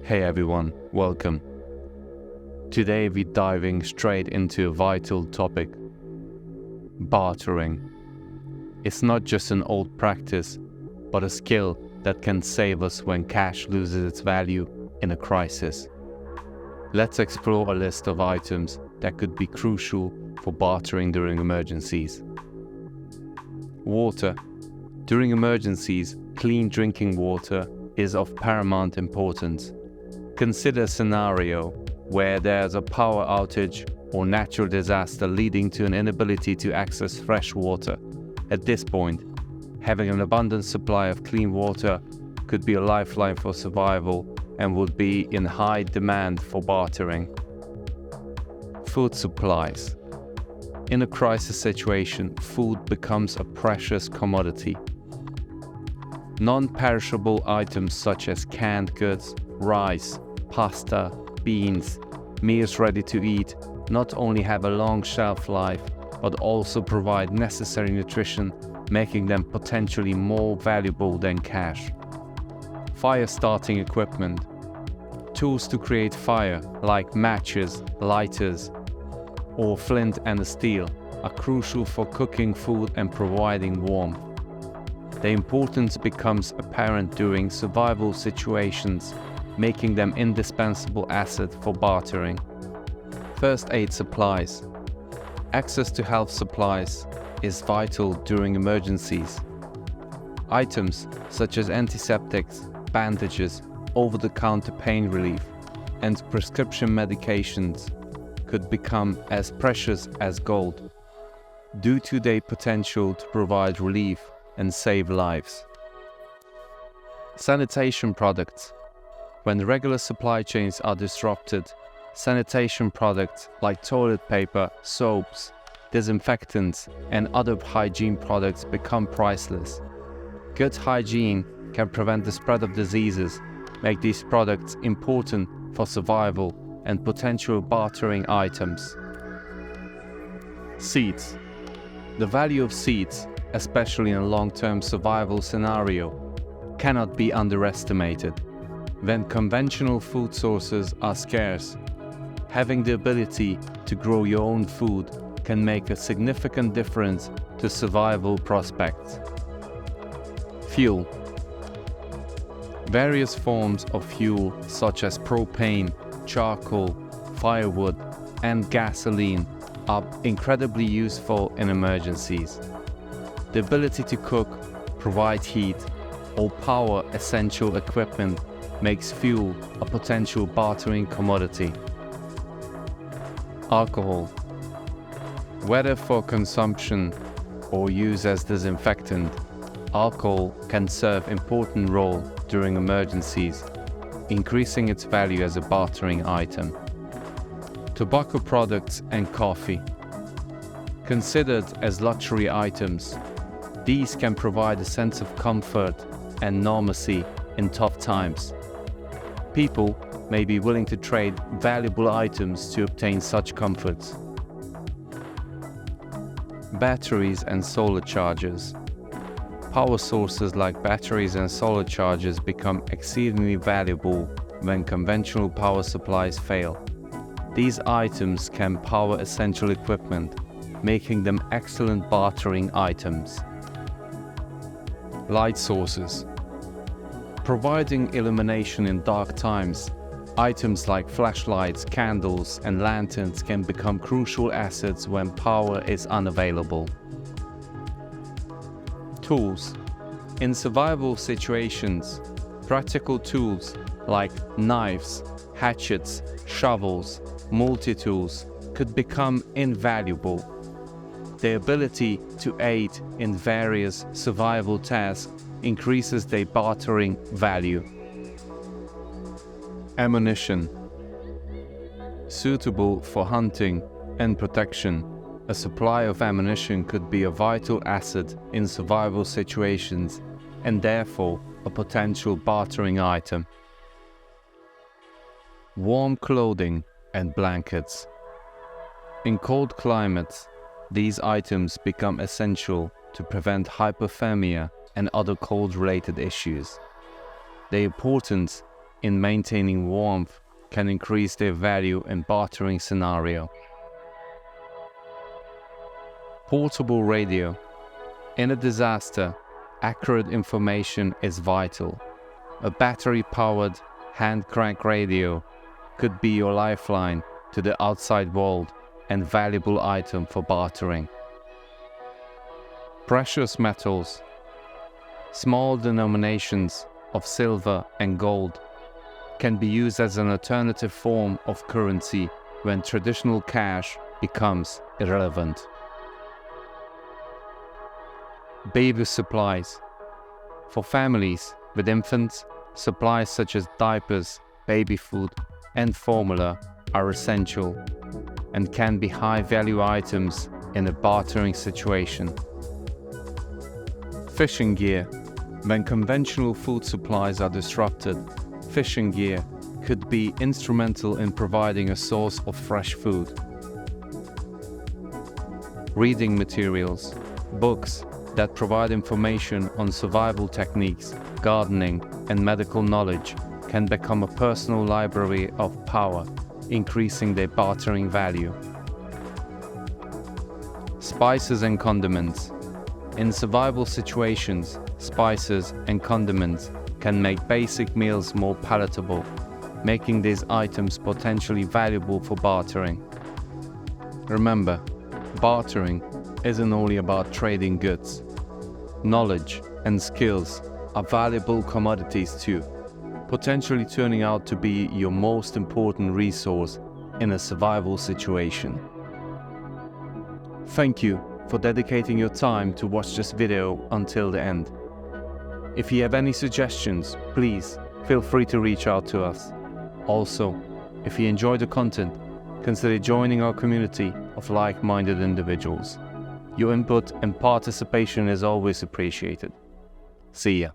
Hey everyone, welcome. Today we're diving straight into a vital topic: bartering. It's not just an old practice, but a skill that can save us when cash loses its value in a crisis. Let's explore a list of items that could be crucial for bartering during emergencies. Water. During emergencies, clean drinking water is of paramount importance. Consider a scenario where there's a power outage or natural disaster leading to an inability to access fresh water. At this point, having an abundant supply of clean water could be a lifeline for survival and would be in high demand for bartering. Food supplies. In a crisis situation, food becomes a precious commodity. Non-perishable items such as canned goods, rice, pasta, beans, meals ready to eat not only have a long shelf life, but also provide necessary nutrition, making them potentially more valuable than cash. Fire starting equipment. Tools to create fire, like matches, lighters, or flint and steel, are crucial for cooking food and providing warmth. Their importance becomes apparent during survival situations, making them indispensable asset for bartering. First aid supplies. Access to health supplies is vital during emergencies. Items such as antiseptics, bandages, over-the-counter pain relief, and prescription medications could become as precious as gold due to their potential to provide relief and save lives. Sanitation products. When regular supply chains are disrupted, sanitation products like toilet paper, soaps, disinfectants, and other hygiene products become priceless. Good hygiene can prevent the spread of diseases, make these products important for survival and potential bartering items. Seeds. The value of seeds, especially in a long-term survival scenario, cannot be underestimated. When conventional food sources are scarce, having the ability to grow your own food can make a significant difference to survival prospects. Fuel. Various forms of fuel such as propane, charcoal, firewood, and gasoline are incredibly useful in emergencies. The ability to cook, provide heat, or power essential equipment makes fuel a potential bartering commodity. Alcohol. Whether for consumption or use as disinfectant, alcohol can serve an important role during emergencies, increasing its value as a bartering item. Tobacco products and coffee. Considered as luxury items, these can provide a sense of comfort and normalcy in tough times. People may be willing to trade valuable items to obtain such comforts. Batteries and solar chargers. Power sources like batteries and solar chargers become exceedingly valuable when conventional power supplies fail. These items can power essential equipment, making them excellent bartering items. Light sources. Providing illumination in dark times, items like flashlights, candles, and lanterns can become crucial assets when power is unavailable. Tools. In survival situations, practical tools like knives, hatchets, shovels, multi-tools could become invaluable. Their ability to aid in various survival tasks increases their bartering value. Ammunition. Suitable for hunting and protection, a supply of ammunition could be a vital asset in survival situations and therefore a potential bartering item. Warm clothing and blankets. In cold climates, these items become essential to prevent hypothermia and other cold-related issues. Their importance in maintaining warmth can increase their value in bartering scenario. Portable radio. In a disaster, accurate information is vital. A battery-powered hand crank radio could be your lifeline to the outside world and valuable item for bartering. Precious metals. Small denominations of silver and gold can be used as an alternative form of currency when traditional cash becomes irrelevant. Baby supplies. For families with infants, supplies such as diapers, baby food, and formula are essential and can be high-value items in a bartering situation. Fishing gear. When conventional food supplies are disrupted, fishing gear could be instrumental in providing a source of fresh food. Reading materials. Books that provide information on survival techniques, gardening, and medical knowledge can become a personal library of power, increasing their bartering value. Spices and condiments. In survival situations, spices and condiments can make basic meals more palatable, making these items potentially valuable for bartering. Remember, bartering isn't only about trading goods. Knowledge and skills are valuable commodities too, potentially turning out to be your most important resource in a survival situation. Thank you for dedicating your time to watch this video until the end. If you have any suggestions, please feel free to reach out to us. Also, if you enjoy the content, consider joining our community of like-minded individuals. Your input and participation is always appreciated. See ya.